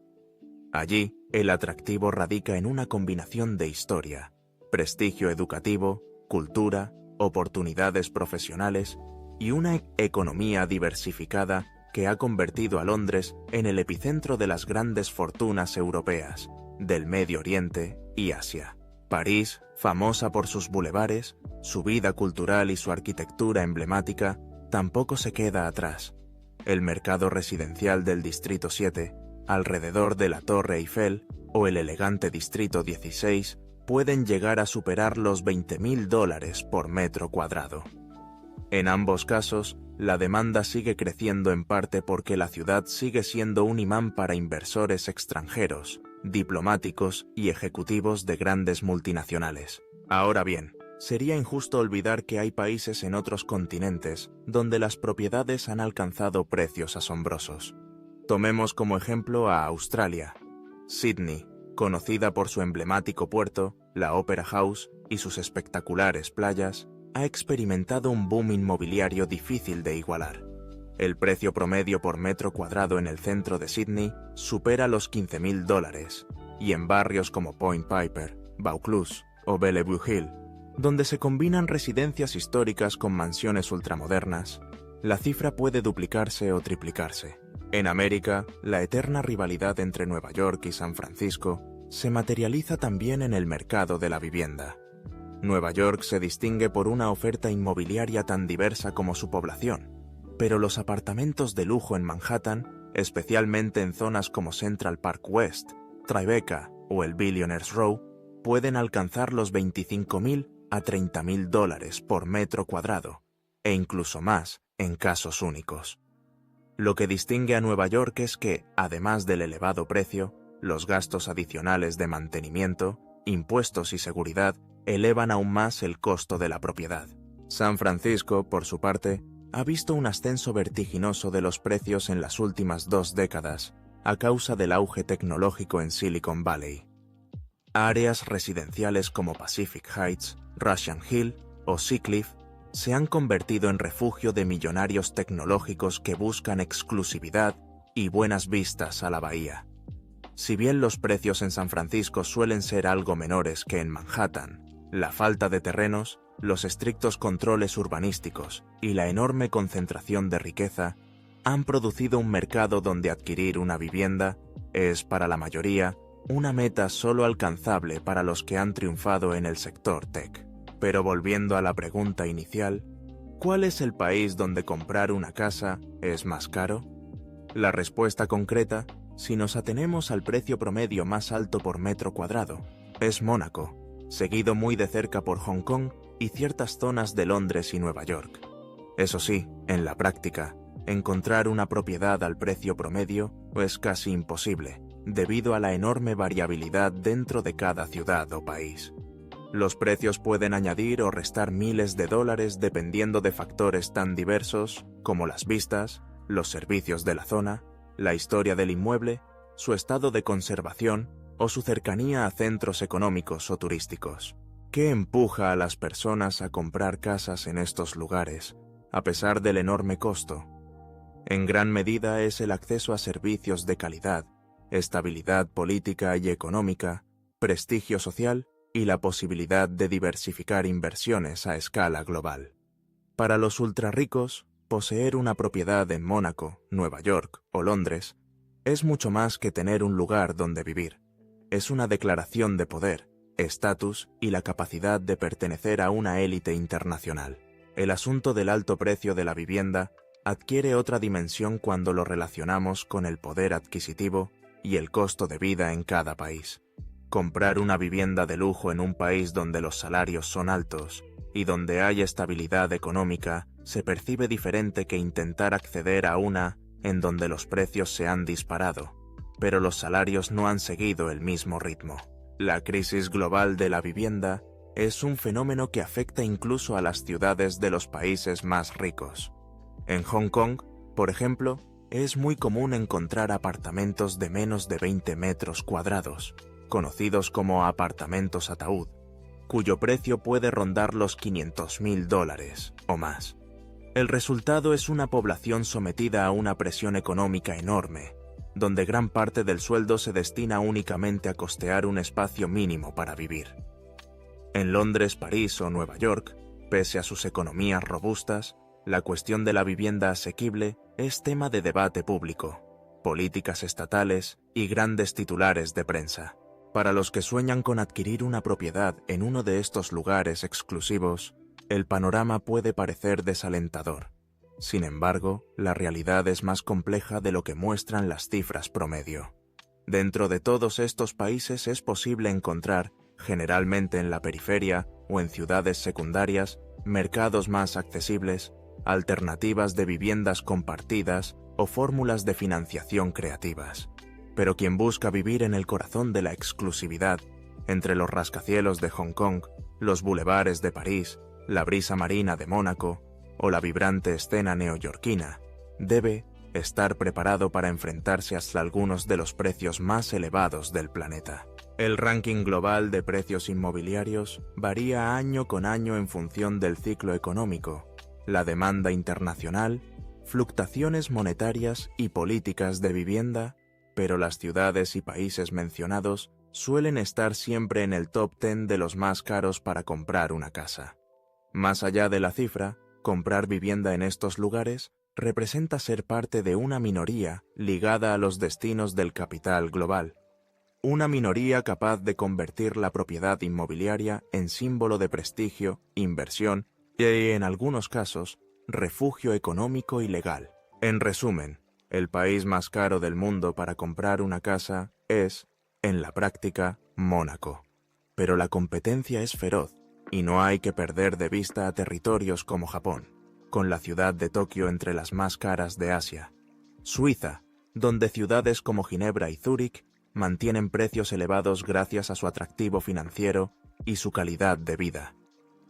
Allí, el atractivo radica en una combinación de historia, prestigio educativo, cultura, oportunidades profesionales y una economía diversificada que ha convertido a Londres en el epicentro de las grandes fortunas europeas, del Medio Oriente y Asia. París, famosa por sus bulevares, su vida cultural y su arquitectura emblemática, tampoco se queda atrás. El mercado residencial del Distrito 7, alrededor de la Torre Eiffel o el elegante Distrito 16 pueden llegar a superar los 20.000 dólares por metro cuadrado. En ambos casos, la demanda sigue creciendo en parte porque la ciudad sigue siendo un imán para inversores extranjeros, diplomáticos y ejecutivos de grandes multinacionales. Ahora bien, sería injusto olvidar que hay países en otros continentes donde las propiedades han alcanzado precios asombrosos. Tomemos como ejemplo a Australia. Sydney, conocida por su emblemático puerto, la Opera House y sus espectaculares playas, ha experimentado un boom inmobiliario difícil de igualar. El precio promedio por metro cuadrado en el centro de Sydney supera los 15.000 dólares, y en barrios como Point Piper, Vaucluse o Bellevue Hill, donde se combinan residencias históricas con mansiones ultramodernas, la cifra puede duplicarse o triplicarse. En América, la eterna rivalidad entre Nueva York y San Francisco se materializa también en el mercado de la vivienda. Nueva York se distingue por una oferta inmobiliaria tan diversa como su población, pero los apartamentos de lujo en Manhattan, especialmente en zonas como Central Park West, Tribeca o el Billionaires Row, pueden alcanzar los 25.000 a 30.000 dólares por metro cuadrado, e incluso más en casos únicos. Lo que distingue a Nueva York es que, además del elevado precio, los gastos adicionales de mantenimiento, impuestos y seguridad elevan aún más el costo de la propiedad. San Francisco, por su parte, ha visto un ascenso vertiginoso de los precios en las últimas 2 décadas, a causa del auge tecnológico en Silicon Valley. Áreas residenciales como Pacific Heights, Russian Hill o Seacliff se han convertido en refugio de millonarios tecnológicos que buscan exclusividad y buenas vistas a la bahía. Si bien los precios en San Francisco suelen ser algo menores que en Manhattan, la falta de terrenos, los estrictos controles urbanísticos y la enorme concentración de riqueza han producido un mercado donde adquirir una vivienda es, para la mayoría, una meta solo alcanzable para los que han triunfado en el sector tech. Pero volviendo a la pregunta inicial, ¿cuál es el país donde comprar una casa es más caro? La respuesta concreta, si nos atenemos al precio promedio más alto por metro cuadrado, es Mónaco, seguido muy de cerca por Hong Kong y ciertas zonas de Londres y Nueva York. Eso sí, en la práctica, encontrar una propiedad al precio promedio es casi imposible, debido a la enorme variabilidad dentro de cada ciudad o país. Los precios pueden añadir o restar miles de dólares dependiendo de factores tan diversos como las vistas, los servicios de la zona, la historia del inmueble, su estado de conservación o su cercanía a centros económicos o turísticos. ¿Qué empuja a las personas a comprar casas en estos lugares, a pesar del enorme costo? En gran medida es el acceso a servicios de calidad, estabilidad política y económica, prestigio social y la posibilidad de diversificar inversiones a escala global. Para los ultrarricos, poseer una propiedad en Mónaco, Nueva York o Londres es mucho más que tener un lugar donde vivir. Es una declaración de poder, estatus y la capacidad de pertenecer a una élite internacional. El asunto del alto precio de la vivienda adquiere otra dimensión cuando lo relacionamos con el poder adquisitivo y el costo de vida en cada país. Comprar una vivienda de lujo en un país donde los salarios son altos y donde hay estabilidad económica se percibe diferente que intentar acceder a una en donde los precios se han disparado, pero los salarios no han seguido el mismo ritmo. La crisis global de la vivienda es un fenómeno que afecta incluso a las ciudades de los países más ricos. En Hong Kong, por ejemplo, es muy común encontrar apartamentos de menos de 20 metros cuadrados, conocidos como apartamentos ataúd, cuyo precio puede rondar los $500.000 o más. El resultado es una población sometida a una presión económica enorme, donde gran parte del sueldo se destina únicamente a costear un espacio mínimo para vivir. En Londres, París o Nueva York, pese a sus economías robustas, la cuestión de la vivienda asequible es tema de debate público, políticas estatales y grandes titulares de prensa. Para los que sueñan con adquirir una propiedad en uno de estos lugares exclusivos, el panorama puede parecer desalentador. Sin embargo, la realidad es más compleja de lo que muestran las cifras promedio. Dentro de todos estos países es posible encontrar, generalmente en la periferia o en ciudades secundarias, mercados más accesibles, alternativas de viviendas compartidas o fórmulas de financiación creativas. Pero quien busca vivir en el corazón de la exclusividad, entre los rascacielos de Hong Kong, los bulevares de París, la brisa marina de Mónaco o la vibrante escena neoyorquina, debe estar preparado para enfrentarse hasta algunos de los precios más elevados del planeta. El ranking global de precios inmobiliarios varía año con año en función del ciclo económico, la demanda internacional, fluctuaciones monetarias y políticas de vivienda, pero las ciudades y países mencionados suelen estar siempre en el top 10 de los más caros para comprar una casa. Más allá de la cifra, comprar vivienda en estos lugares representa ser parte de una minoría ligada a los destinos del capital global. Una minoría capaz de convertir la propiedad inmobiliaria en símbolo de prestigio, inversión y, en algunos casos, refugio económico y legal. En resumen, el país más caro del mundo para comprar una casa es, en la práctica, Mónaco. Pero la competencia es feroz y no hay que perder de vista a territorios como Japón, con la ciudad de Tokio entre las más caras de Asia, Suiza, donde ciudades como Ginebra y Zúrich mantienen precios elevados gracias a su atractivo financiero y su calidad de vida,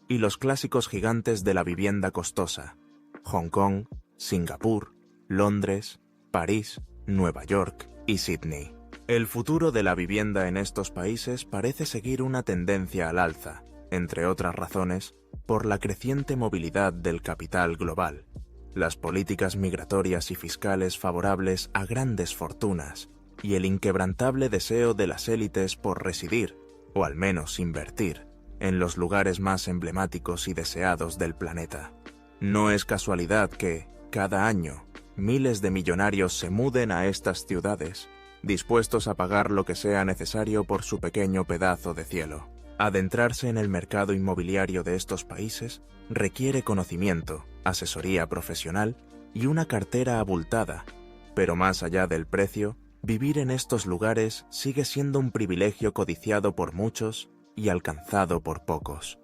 y los clásicos gigantes de la vivienda costosa, Hong Kong, Singapur, Londres, París, Nueva York y Sydney. El futuro de la vivienda en estos países parece seguir una tendencia al alza, entre otras razones, por la creciente movilidad del capital global, las políticas migratorias y fiscales favorables a grandes fortunas y el inquebrantable deseo de las élites por residir, o al menos invertir, en los lugares más emblemáticos y deseados del planeta. No es casualidad que, cada año, miles de millonarios se muden a estas ciudades, dispuestos a pagar lo que sea necesario por su pequeño pedazo de cielo. Adentrarse en el mercado inmobiliario de estos países requiere conocimiento, asesoría profesional y una cartera abultada, pero más allá del precio, vivir en estos lugares sigue siendo un privilegio codiciado por muchos y alcanzado por pocos.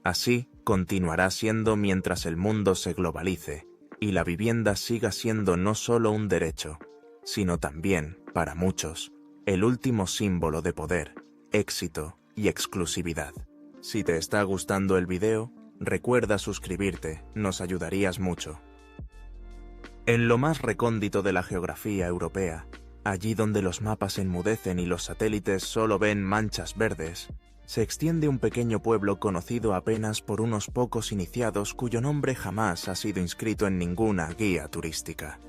Así continuará siendo mientras el mundo se globalice y la vivienda siga siendo no solo un derecho, sino también, para muchos, el último símbolo de poder, éxito y exclusividad. Si te está gustando el video, recuerda suscribirte, nos ayudarías mucho. En lo más recóndito de la geografía europea, allí donde los mapas enmudecen y los satélites solo ven manchas verdes, se extiende un pequeño pueblo conocido apenas por unos pocos iniciados cuyo nombre jamás ha sido inscrito en ninguna guía turística.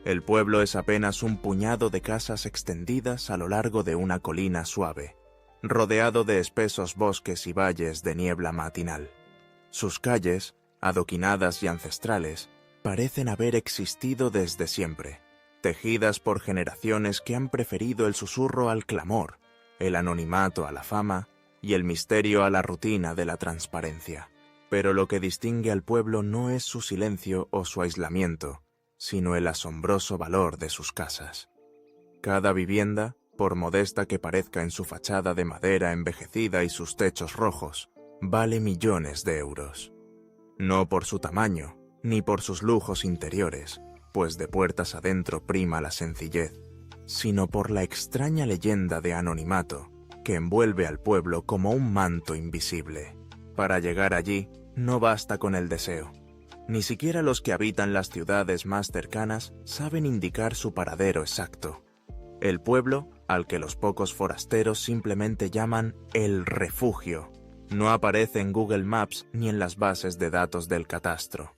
El pueblo es apenas un puñado de casas extendidas a lo largo de una colina suave, rodeado de espesos bosques y valles de niebla matinal. Sus calles, adoquinadas y ancestrales, parecen haber existido desde siempre, tejidas por generaciones que han preferido el susurro al clamor, el anonimato a la fama y el misterio a la rutina de la transparencia. Pero lo que distingue al pueblo no es su silencio o su aislamiento, sino el asombroso valor de sus casas. Cada vivienda, por modesta que parezca en su fachada de madera envejecida y sus techos rojos, vale millones de euros. No por su tamaño, ni por sus lujos interiores, pues de puertas adentro prima la sencillez, sino por la extraña leyenda de anonimato que envuelve al pueblo como un manto invisible. Para llegar allí, no basta con el deseo. Ni siquiera los que habitan las ciudades más cercanas saben indicar su paradero exacto. El pueblo, al que los pocos forasteros simplemente llaman el refugio, no aparece en Google Maps ni en las bases de datos del catastro.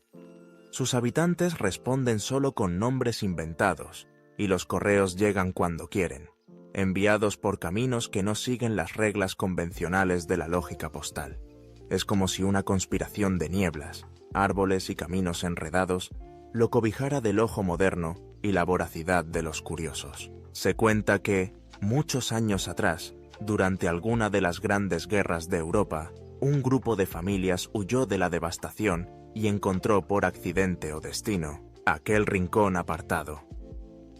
Sus habitantes responden solo con nombres inventados, y los correos llegan cuando quieren, enviados por caminos que no siguen las reglas convencionales de la lógica postal. Es como si una conspiración de nieblas, árboles y caminos enredados lo cobijara del ojo moderno y la voracidad de los curiosos. Se cuenta que, muchos años atrás, durante alguna de las grandes guerras de Europa, un grupo de familias huyó de la devastación y encontró por accidente o destino aquel rincón apartado.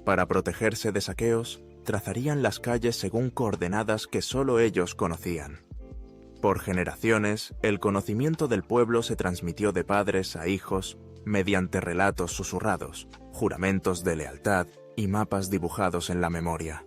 Para protegerse de saqueos, trazarían las calles según coordenadas que solo ellos conocían. Por generaciones, el conocimiento del pueblo se transmitió de padres a hijos mediante relatos susurrados, juramentos de lealtad y mapas dibujados en la memoria.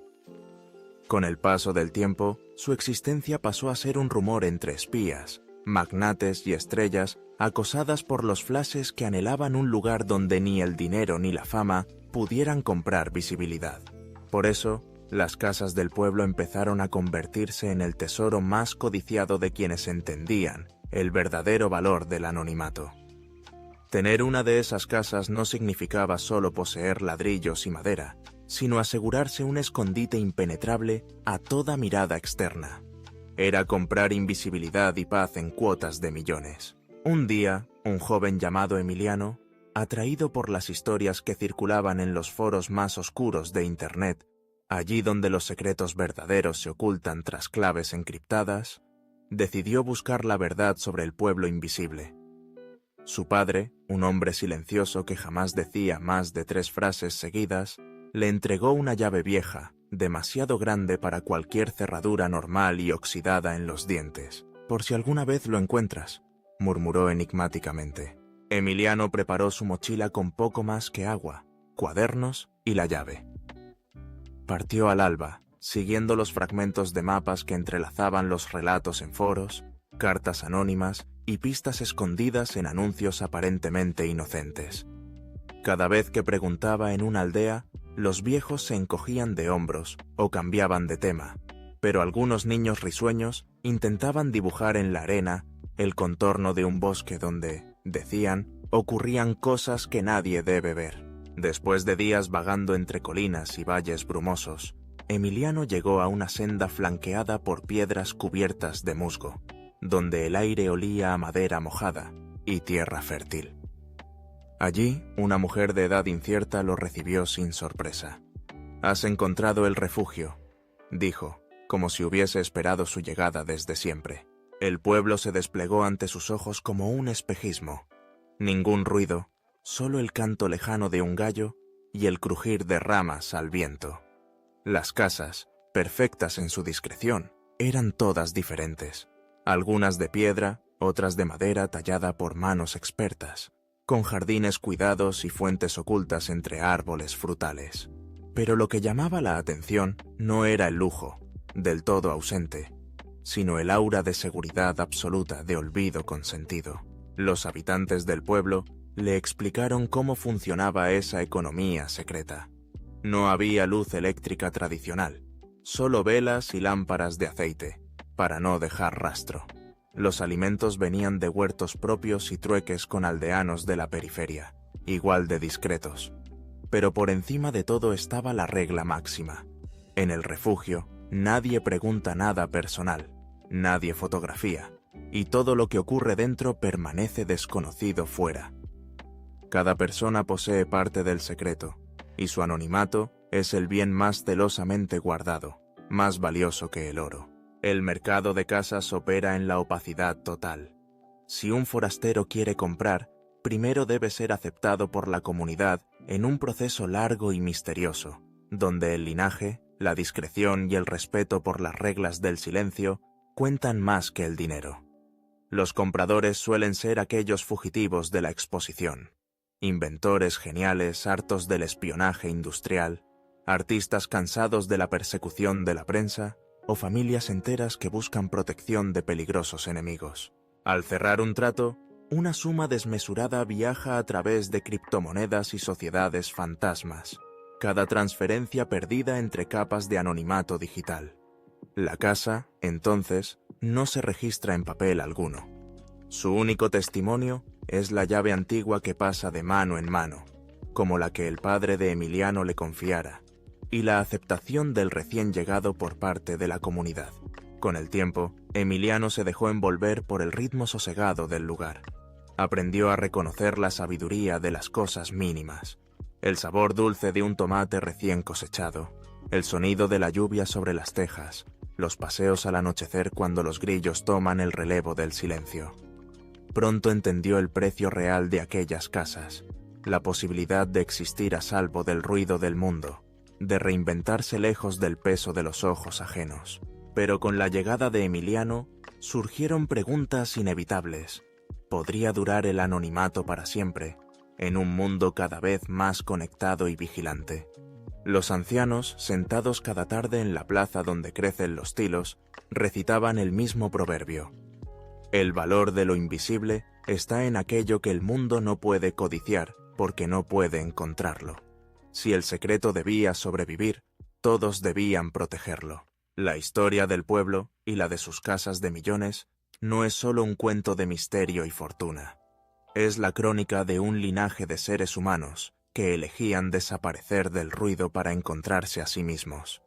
Con el paso del tiempo, su existencia pasó a ser un rumor entre espías, magnates y estrellas acosadas por los flashes que anhelaban un lugar donde ni el dinero ni la fama pudieran comprar visibilidad. Por eso, las casas del pueblo empezaron a convertirse en el tesoro más codiciado de quienes entendían el verdadero valor del anonimato. Tener una de esas casas no significaba solo poseer ladrillos y madera, sino asegurarse un escondite impenetrable a toda mirada externa. Era comprar invisibilidad y paz en cuotas de millones. Un día, un joven llamado Emiliano, atraído por las historias que circulaban en los foros más oscuros de Internet, allí donde los secretos verdaderos se ocultan tras claves encriptadas, decidió buscar la verdad sobre el pueblo invisible. Su padre, un hombre silencioso que jamás decía más de 3 frases seguidas, le entregó una llave vieja, demasiado grande para cualquier cerradura normal y oxidada en los dientes. «Por si alguna vez lo encuentras», murmuró enigmáticamente. Emiliano preparó su mochila con poco más que agua, cuadernos y la llave. Partió al alba, siguiendo los fragmentos de mapas que entrelazaban los relatos en foros, cartas anónimas y pistas escondidas en anuncios aparentemente inocentes. Cada vez que preguntaba en una aldea, los viejos se encogían de hombros o cambiaban de tema, pero algunos niños risueños intentaban dibujar en la arena el contorno de un bosque donde, decían, ocurrían cosas que nadie debe ver. Después de días vagando entre colinas y valles brumosos, Emiliano llegó a una senda flanqueada por piedras cubiertas de musgo, donde el aire olía a madera mojada y tierra fértil. Allí, una mujer de edad incierta lo recibió sin sorpresa. «Has encontrado el refugio», dijo, como si hubiese esperado su llegada desde siempre. El pueblo se desplegó ante sus ojos como un espejismo. Ningún ruido, solo el canto lejano de un gallo y el crujir de ramas al viento. Las casas, perfectas en su discreción, eran todas diferentes. Algunas de piedra, otras de madera tallada por manos expertas, con jardines cuidados y fuentes ocultas entre árboles frutales. Pero lo que llamaba la atención no era el lujo, del todo ausente, sino el aura de seguridad absoluta de olvido consentido. Los habitantes del pueblo le explicaron cómo funcionaba esa economía secreta. No había luz eléctrica tradicional, solo velas y lámparas de aceite, para no dejar rastro. Los alimentos venían de huertos propios y trueques con aldeanos de la periferia, igual de discretos. Pero por encima de todo estaba la regla máxima. En el refugio, nadie pregunta nada personal, nadie fotografía, y todo lo que ocurre dentro permanece desconocido fuera. Cada persona posee parte del secreto, y su anonimato es el bien más celosamente guardado, más valioso que el oro. El mercado de casas opera en la opacidad total. Si un forastero quiere comprar, primero debe ser aceptado por la comunidad en un proceso largo y misterioso, donde el linaje, la discreción y el respeto por las reglas del silencio cuentan más que el dinero. Los compradores suelen ser aquellos fugitivos de la exposición, inventores geniales hartos del espionaje industrial, artistas cansados de la persecución de la prensa o familias enteras que buscan protección de peligrosos enemigos. Al cerrar un trato, una suma desmesurada viaja a través de criptomonedas y sociedades fantasmas, cada transferencia perdida entre capas de anonimato digital. La casa, entonces, no se registra en papel alguno. Su único testimonio es la llave antigua que pasa de mano en mano, como la que el padre de Emiliano le confiara, y la aceptación del recién llegado por parte de la comunidad. Con el tiempo, Emiliano se dejó envolver por el ritmo sosegado del lugar. Aprendió a reconocer la sabiduría de las cosas mínimas, el sabor dulce de un tomate recién cosechado, el sonido de la lluvia sobre las tejas, los paseos al anochecer cuando los grillos toman el relevo del silencio. Pronto entendió el precio real de aquellas casas, la posibilidad de existir a salvo del ruido del mundo, de reinventarse lejos del peso de los ojos ajenos. Pero con la llegada de Emiliano surgieron preguntas inevitables. ¿Podría durar el anonimato para siempre, en un mundo cada vez más conectado y vigilante? Los ancianos, sentados cada tarde en la plaza donde crecen los tilos, recitaban el mismo proverbio. El valor de lo invisible está en aquello que el mundo no puede codiciar porque no puede encontrarlo. Si el secreto debía sobrevivir, todos debían protegerlo. La historia del pueblo y la de sus casas de millones no es solo un cuento de misterio y fortuna. Es la crónica de un linaje de seres humanos que elegían desaparecer del ruido para encontrarse a sí mismos.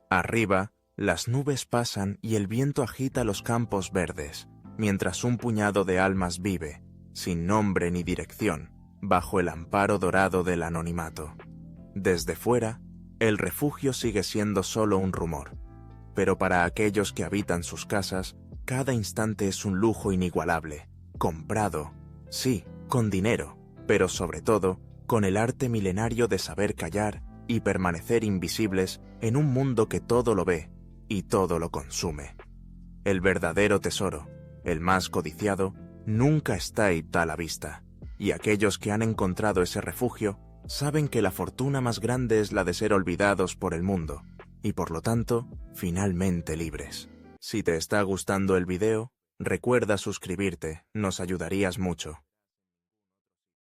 Arriba, las nubes pasan y el viento agita los campos verdes, mientras un puñado de almas vive, sin nombre ni dirección, bajo el amparo dorado del anonimato. Desde fuera, el refugio sigue siendo solo un rumor, pero para aquellos que habitan sus casas, cada instante es un lujo inigualable, comprado, sí, con dinero, pero sobre todo, con el arte milenario de saber callar y permanecer invisibles en un mundo que todo lo ve y todo lo consume. El verdadero tesoro, el más codiciado, nunca está ahí a la vista, y aquellos que han encontrado ese refugio saben que la fortuna más grande es la de ser olvidados por el mundo, y por lo tanto, finalmente libres. Si te está gustando el video, recuerda suscribirte, nos ayudarías mucho.